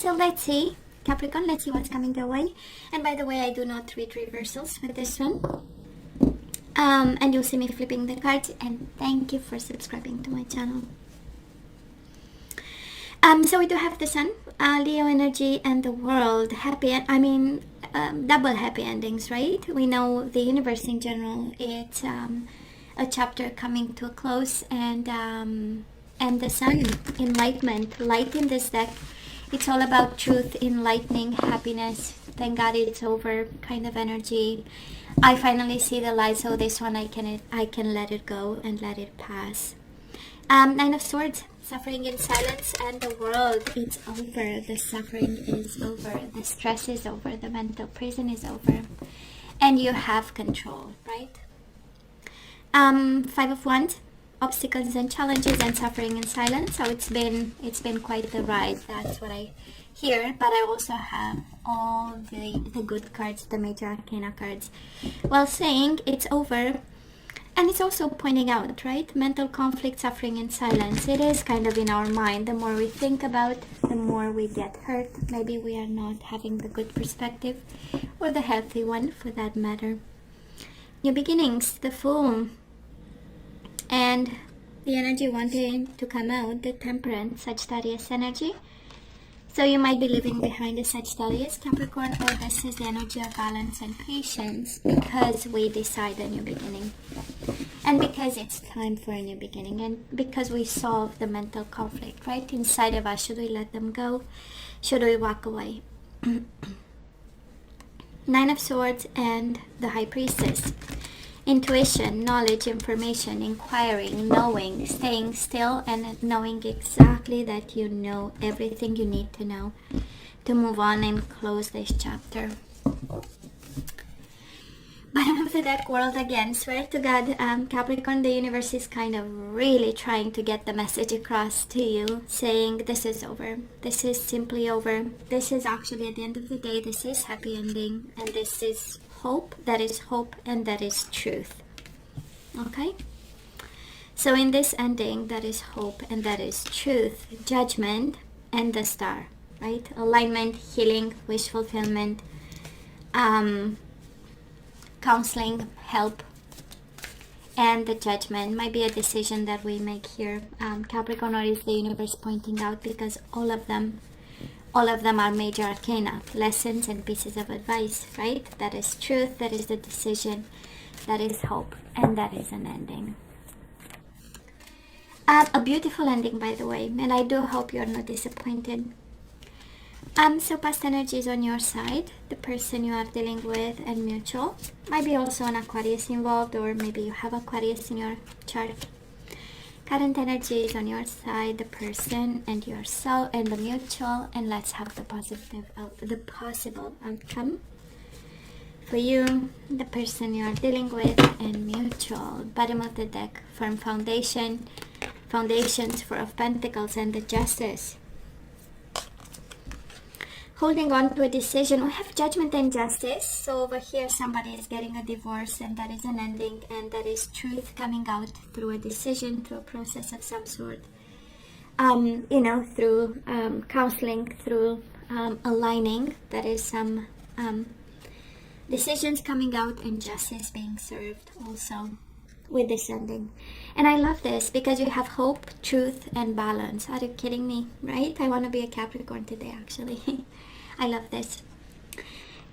So let's see, Capricorn, let's see what's coming their way. And by the way, I do not read reversals with this one. And you'll see me flipping the cards, and thank you for subscribing to my channel. So we do have the Sun, Leo energy, and the World. Double happy endings, right? We know the universe in general, it's a chapter coming to a close, and the Sun, enlightenment, light in this deck. It's all about truth, enlightening, happiness. Thank God it's over kind of energy. I finally see the light, so this one I can let it go and let it pass. Nine of Swords, suffering in silence, and the World, it's over. The suffering is over. The stress is over. The mental prison is over. And you have control, right? Five of Wands, obstacles and challenges and suffering in silence. So it's been quite the ride. That's what I hear. But I also have all the good cards, the major arcana cards. Well, saying it's over. And it's also pointing out, right? Mental conflict, suffering in silence. It is kind of in our mind. The more we think about, the more we get hurt. Maybe we are not having the good perspective, or the healthy one for that matter. New beginnings, the Fool. And the energy wanting to come out, the Temperance, Sagittarius energy. So you might be living behind a Sagittarius, Capricorn, or this is the energy of balance and patience, because we decide a new beginning. And because it's time for a new beginning, and because we solve the mental conflict, right, inside of us. Should we let them go? Should we walk away? Nine of Swords and the High Priestess. Intuition, knowledge, information, inquiring, knowing, staying still, and knowing exactly that you know everything you need to know to move on and close this chapter. Bottom of the deck, World again. Swear to God, Capricorn, the universe is kind of really trying to get the message across to you, saying this is over. This is simply over. This is actually, at the end of the day, this is happy ending, and this is hope. That is hope, and that is truth. Okay? So in this ending, that is hope, and that is truth. Judgment and the Star, right? Alignment, healing, wish fulfillment, counseling, help, and the Judgment might be a decision that we make here, Capricorn, or is the universe pointing out, because all of them are major arcana, lessons and pieces of advice, right? That is truth, that is the decision, that is hope, and that is an ending. A beautiful ending, by the way, and I do hope you're not disappointed. So past energy is on your side, the person you are dealing with, and mutual. Might be also an Aquarius involved, or maybe you have Aquarius in your chart. Current energy is on your side, the person and yourself and the mutual, and let's have the possible outcome for you, the person you are dealing with, and mutual. Bottom of the deck, firm foundation, foundations, Four of Pentacles, and the Justice. Holding on to a decision, we have Judgment and Justice. So over here somebody is getting a divorce, and that is an ending, and that is truth coming out through a decision, through a process of some sort, through counseling, through aligning. That is some decisions coming out, and justice being served also with this ending. And I love this because you have hope, truth, and balance. Are you kidding me? Right? I want to be a Capricorn today, actually. I love this.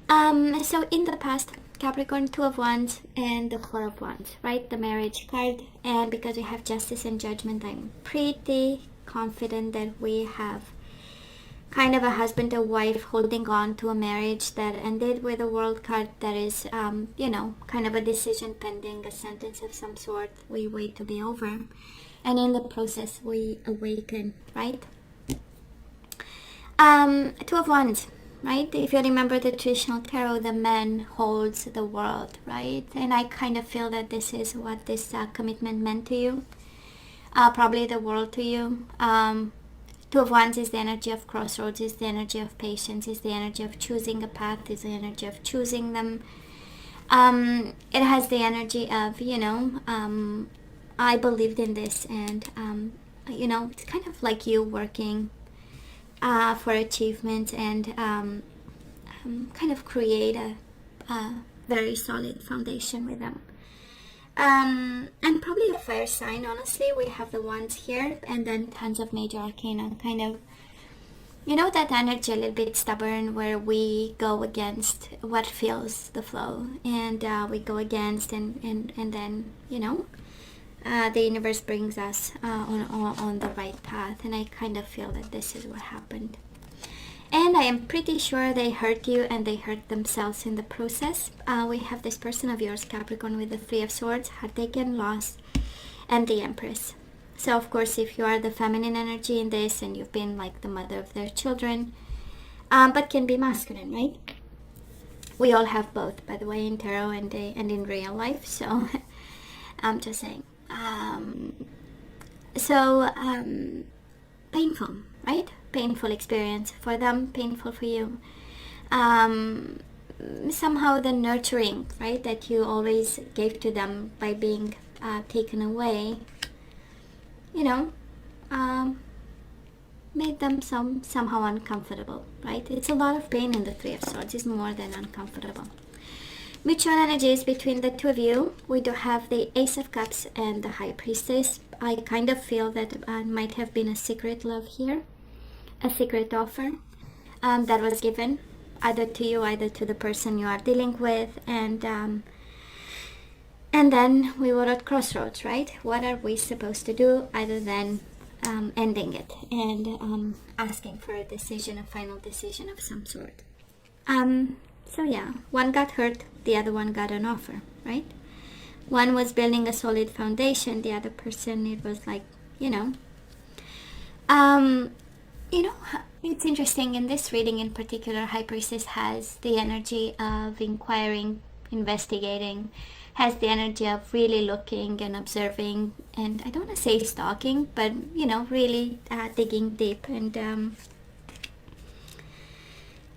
So in the past, Capricorn, Two of Wands and the Four of Wands, right? The marriage card. And because we have Justice and Judgment, I'm pretty confident that we have kind of a husband and wife holding on to a marriage that ended with a World card. That is, kind of a decision pending, a sentence of some sort. We wait to be over. And in the process, we awaken, right? Two of Wands, right? If you remember the traditional tarot, the man holds the world, right? And I kind of feel that this is what this commitment meant to you. Probably the world to you. Two of Wands is the energy of crossroads, is the energy of patience, is the energy of choosing a path, is the energy of choosing them. It has the energy of, I believed in this, and, it's kind of like you working for achievement, and kind of create a very solid foundation with them. And probably a fire sign, honestly. We have the wands here, and then tons of major arcana, kind of, you know, that energy a little bit stubborn, where we go against what feels the flow, and we go against, and then, you know, the universe brings us on the right path. And I kind of feel that this is what happened. And I am pretty sure they hurt you, and they hurt themselves in the process. We have this person of yours, Capricorn, with the Three of Swords, heartaken, lost, and the Empress. So, of course, if you are the feminine energy in this, and you've been like the mother of their children, but can be masculine, right? We all have both, by the way, in tarot and in real life. So, I'm just saying. Painful, right? Painful experience for them, painful for you. Somehow the nurturing, right, that you always gave to them by being taken away, you know, made them somehow uncomfortable, right? It's a lot of pain in the Three of Swords. It's more than uncomfortable. Mutual energies between the two of you. We do have the Ace of Cups and the High Priestess. I kind of feel that might have been a secret love here, a secret offer that was given either to you, either to the person you are dealing with, and then we were at crossroads, right? What are we supposed to do other than ending it and asking for a decision, a final decision of some sort? So yeah, one got hurt, the other one got an offer, right? One was building a solid foundation, the other person, it was like, you know, it's interesting. In this reading in particular, High Priestess has the energy of inquiring, investigating, has the energy of really looking and observing, and I don't want to say stalking, but, you know, really digging deep.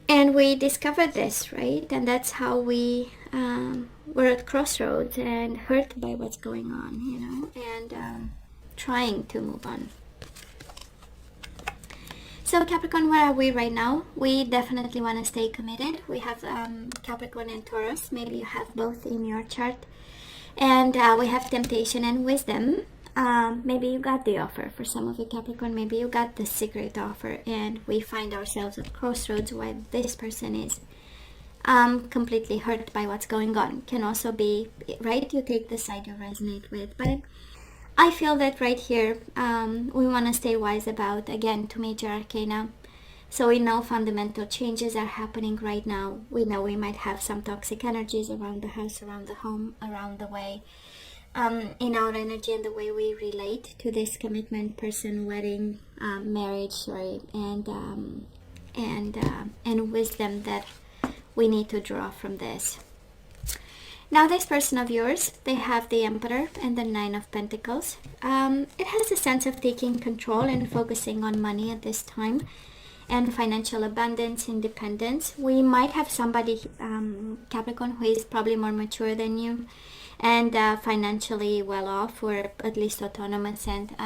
And we discovered this, right? And that's how we were at crossroads and hurt by what's going on, you know, and trying to move on. So Capricorn, where are we right now? We definitely want to stay committed. We have Capricorn and Taurus. Maybe you have both in your chart. And we have temptation and wisdom. Maybe you got the offer. For some of you Capricorn, maybe you got the secret offer, and we find ourselves at crossroads while this person is completely hurt by what's going on. Can also be, right, you take the side you resonate with. But I feel that right here, we want to stay wise about, again, two major arcana. So we know fundamental changes are happening right now. We know we might have some toxic energies around the house, around the home, around the way, in our energy and the way we relate to this commitment, person, wedding, marriage, sorry, and wisdom that we need to draw from this. Now this person of yours, they have the Emperor and the Nine of Pentacles. It has a sense of taking control and focusing on money at this time, and financial abundance, independence. We might have somebody, Capricorn, who is probably more mature than you, and financially well off, or at least autonomous. And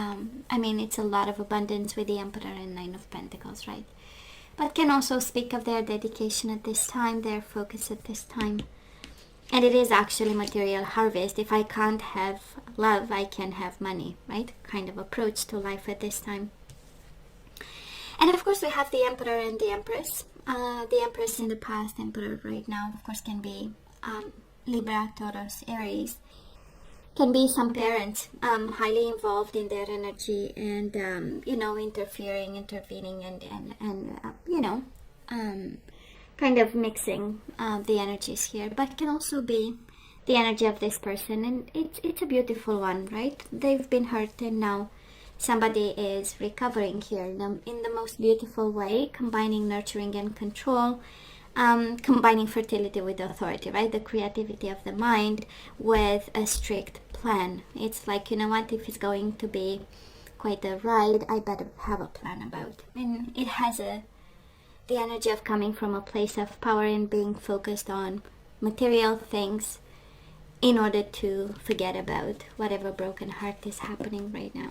I mean, it's a lot of abundance with the Emperor and Nine of Pentacles, right? But can also speak of their dedication at this time, their focus at this time. And it is actually material harvest. If I can't have love, I can have money, right? Kind of approach to life at this time. And of course we have the Emperor and the Empress. The Empress in the past, Emperor right now, of course, can be Libra, Taurus, Aries. Can be some parents highly involved in their energy and, interfering, intervening, and kind of mixing the energies here. But can also be the energy of this person. And it's a beautiful one, right? They've been hurt, and now somebody is recovering here in the most beautiful way, combining nurturing and control, combining fertility with authority, right? The creativity of the mind with a strict plan. It's like, you know what, if it's going to be quite a ride, I better have a plan about it. And it has the energy of coming from a place of power and being focused on material things in order to forget about whatever broken heart is happening right now.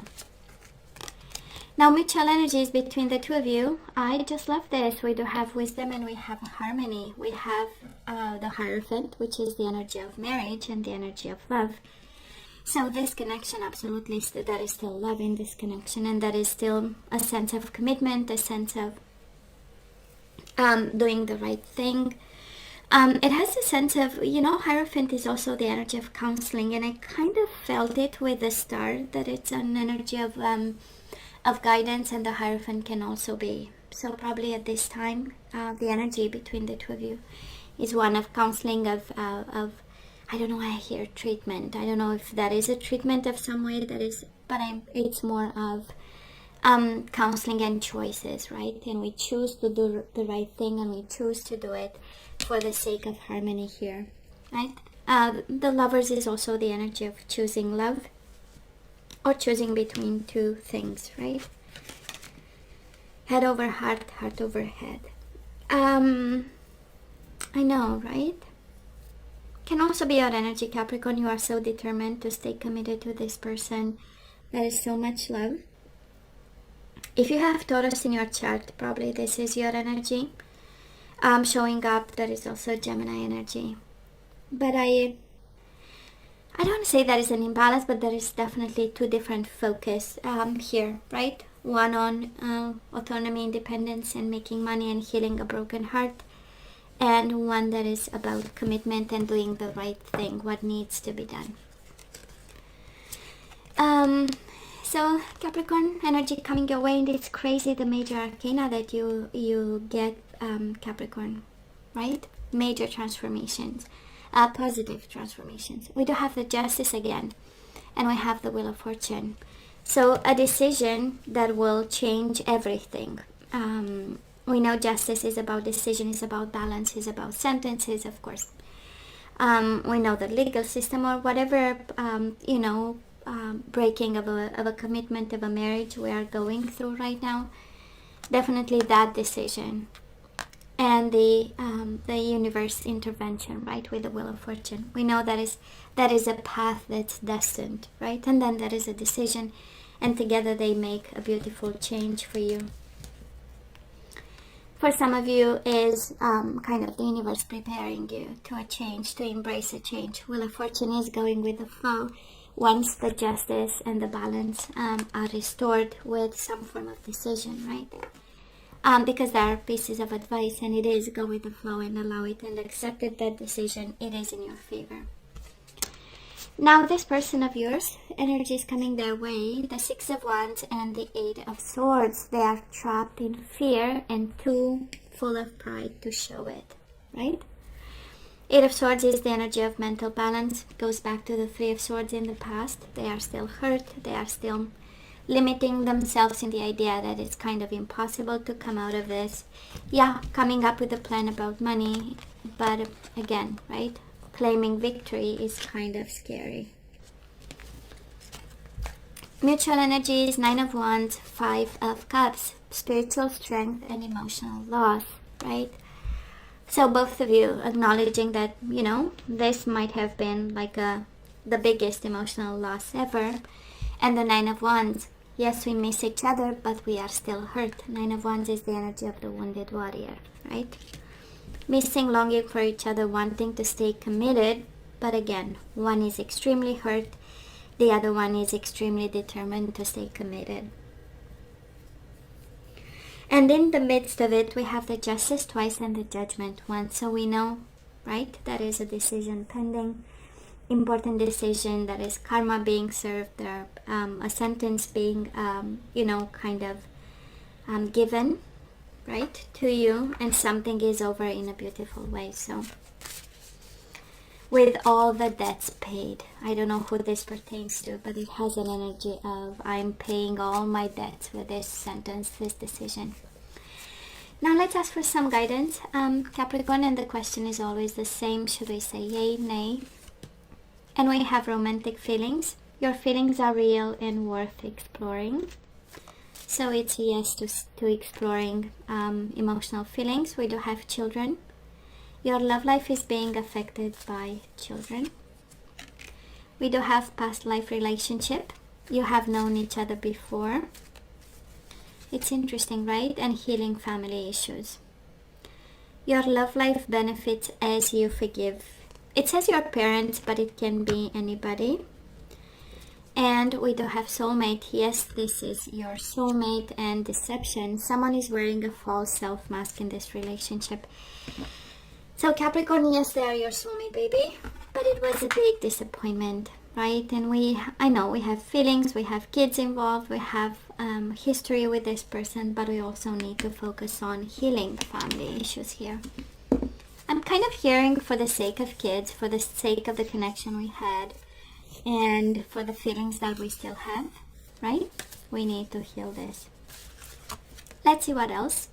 Now, mutual energies between the two of you. I just love this. We do have wisdom and we have harmony. We have the Hierophant, which is the energy of marriage and the energy of love. So this connection, absolutely, there is still love in this connection, and that is still a sense of commitment, a sense of doing the right thing. It has a sense of, Hierophant is also the energy of counseling, and I kind of felt it with the star, that it's an energy of guidance, and the Hierophant can also be. So probably at this time, the energy between the two of you is one of counseling, of I don't know why I hear treatment. I don't know if that is a treatment of some way, that is, but it's more of counseling and choices, right? And we choose to do the right thing, and we choose to do it for the sake of harmony here, right? The Lovers is also the energy of choosing love, or choosing between two things, right? Head over heart, heart over head. I know, right? Can also be your energy, Capricorn. You are so determined to stay committed to this person. There is so much love. If you have Taurus in your chart, probably this is your energy showing up. There is also Gemini energy. But I don't want to say that is an imbalance, but there is definitely two different focus here, right? One on autonomy, independence, and making money and healing a broken heart. And one that is about commitment and doing the right thing, what needs to be done. So Capricorn energy coming your way, and it's crazy the major arcana that you get, Capricorn, right? Major transformations, positive transformations. We do have the Justice again, and we have the Wheel of Fortune. So a decision that will change everything. We know Justice is about decision, is about balance, is about sentences, of course. We know the legal system, or whatever, breaking of a commitment, of a marriage we are going through right now. Definitely that decision. And the universe intervention, right, with the Wheel of Fortune. We know that is a path that's destined, right? And then there is a decision, and together they make a beautiful change for you. For some of you is kind of the universe preparing you to a change, to embrace a change. Wheel of Fortune is going with the flow once the justice and the balance are restored with some form of decision, right? Because there are pieces of advice, and it is go with the flow and allow it and accept it, that decision, it is in your favor. Now this person of yours, energy is coming their way. The Six of Wands and the Eight of Swords. They are trapped in fear and too full of pride to show it, right? Eight of Swords is the energy of mental balance. It goes back to the Three of Swords in the past. They are still hurt. They are still limiting themselves in the idea that it's kind of impossible to come out of this. Yeah, coming up with a plan about money, but again, right? Claiming victory is kind of scary. Mutual energies, Nine of Wands, Five of Cups, spiritual strength and emotional loss, right? So both of you acknowledging that, this might have been like the biggest emotional loss ever. And the Nine of Wands, yes, we miss each other, but we are still hurt. Nine of Wands is the energy of the wounded warrior, right? Missing, longing for each other, wanting to stay committed, but again, one is extremely hurt, the other one is extremely determined to stay committed. And in the midst of it, we have the Justice twice and the Judgment once. So we know, right, that is a decision pending, important decision, that is karma being served, there a sentence being, given, right, to you, and something is over in a beautiful way. So with all the debts paid, I don't know who this pertains to, but it has an energy of I'm paying all my debts with this sentence, this decision. Now let's ask for some guidance, Capricorn, and the question is always the same. Should we say yay, nay? And we have romantic feelings. Your feelings are real and worth exploring. So it's a yes to exploring emotional feelings. We do have children. Your love life is being affected by children. We do have past life relationship. You have known each other before. It's interesting, right? And healing family issues. Your love life benefits as you forgive. It says your parents, but it can be anybody. And we do have soulmate. Yes, this is your soulmate. And deception. Someone is wearing a false self mask in this relationship. So Capricorn, yes, they are your soulmate, baby. But it was a big disappointment, right? And I know we have feelings, we have kids involved, we have history with this person, but we also need to focus on healing family issues here. I'm kind of hearing for the sake of kids, for the sake of the connection we had, and for the feelings that we still have, right? We need to heal this. Let's see what else.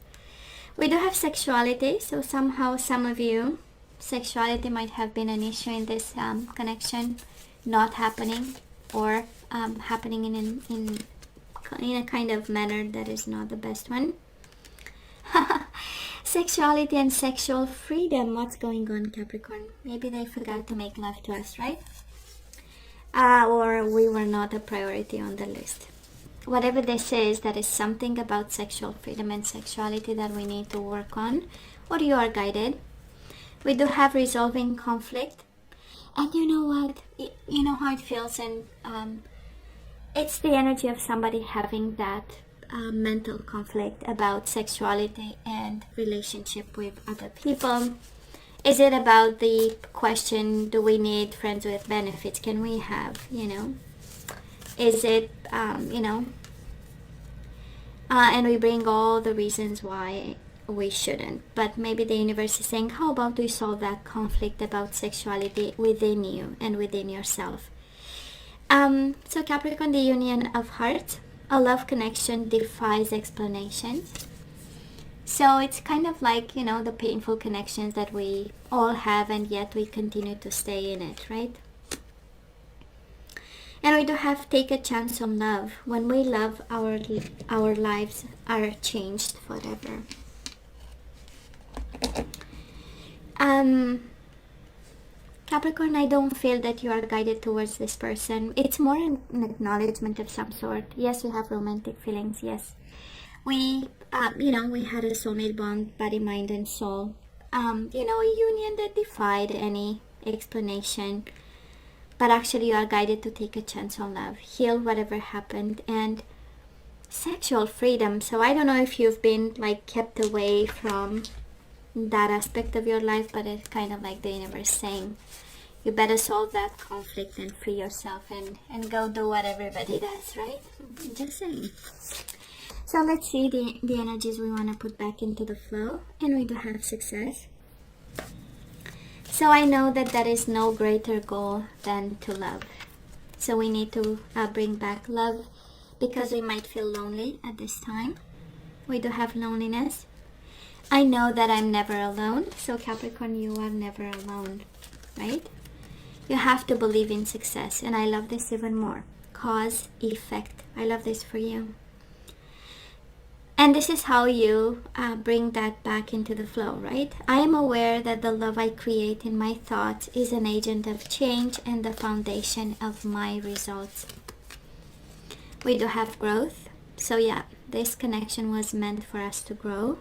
We do have sexuality, so somehow some of you, sexuality might have been an issue in this connection, not happening, or happening in a kind of manner that is not the best one. Sexuality and sexual freedom. What's going on, Capricorn? Maybe they forgot to make love to us, right? Or we were not a priority on the list. Whatever this is, that is something about sexual freedom and sexuality that we need to work on, or you are guided. We do have resolving conflict. And you know what? You know how it feels, and it's the energy of somebody having that mental conflict about sexuality and relationship with other people. Is it about the question, do we need friends with benefits? Can we have, is it, and we bring all the reasons why we shouldn't. But maybe the universe is saying, how about we solve that conflict about sexuality within you and within yourself? So Capricorn, the union of hearts, a love connection defies explanations. So it's kind of like, the painful connections that we all have, and yet we continue to stay in it, right? And we do have take a chance on love. When we love, our lives are changed forever. Capricorn, I don't feel that you are guided towards this person. It's more an acknowledgement of some sort. Yes, we have romantic feelings. Yes, we had a soulmate bond, body, mind, and soul. A union that defied any explanation. But actually, you are guided to take a chance on love, heal whatever happened, and sexual freedom. So I don't know if you've been kept away from that aspect of your life, but it's kind of like the universe saying, you better solve that conflict and free yourself and go do what everybody does, right? Just saying. So let's see the energies we want to put back into the flow, and we do have success. So I know that there is no greater goal than to love. So we need to bring back love, because we might feel lonely at this time. We do have loneliness. I know that I'm never alone. So Capricorn, you are never alone, right? You have to believe in success. And I love this even more. Cause, effect. I love this for you. And this is how you bring that back into the flow, right? I am aware that the love I create in my thoughts is an agent of change and the foundation of my results. We do have growth. So yeah, this connection was meant for us to grow.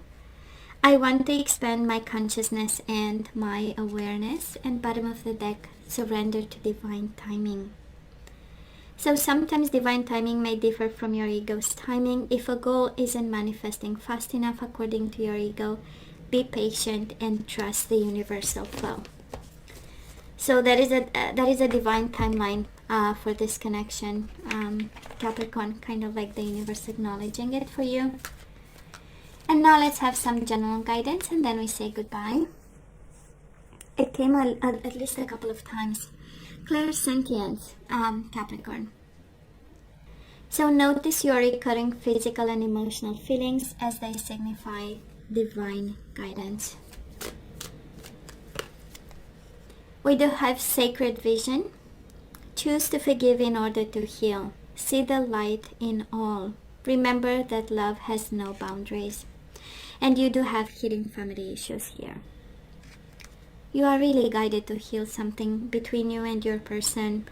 I want to expand my consciousness and my awareness. And bottom of the deck, surrender to divine timing. So sometimes divine timing may differ from your ego's timing. If a goal isn't manifesting fast enough according to your ego, be patient and trust the universal flow. So that is a divine timeline for this connection, Capricorn, kind of like the universe acknowledging it for you. And now let's have some general guidance, and then we say goodbye. It came at least a couple of times. Clairsentience, Capricorn. So notice your recurring physical and emotional feelings as they signify divine guidance. We do have sacred vision. Choose to forgive in order to heal. See the light in all. Remember that love has no boundaries. And you do have hidden family issues here. You are really guided to heal something between you and your person.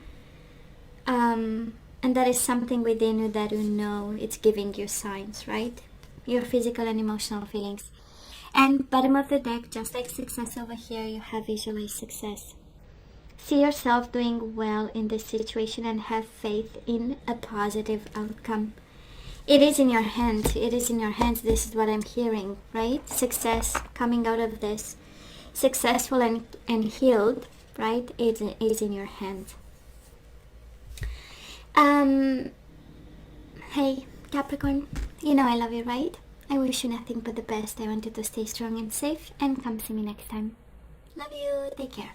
And that is something within you that you know it's giving you signs, right? your physical and emotional feelings. And bottom of the deck, just like success over here, you have visualized success. See yourself doing well in this situation and have faith in a positive outcome. It is in your hands. It is in your hands. This is what I'm hearing, right? Success coming out of this. Successful and healed, right? It is in your hands. Hey, Capricorn, you know I love you, right? I wish you nothing but the best. I want you to stay strong and safe, and come see me next time. Love you. Take care.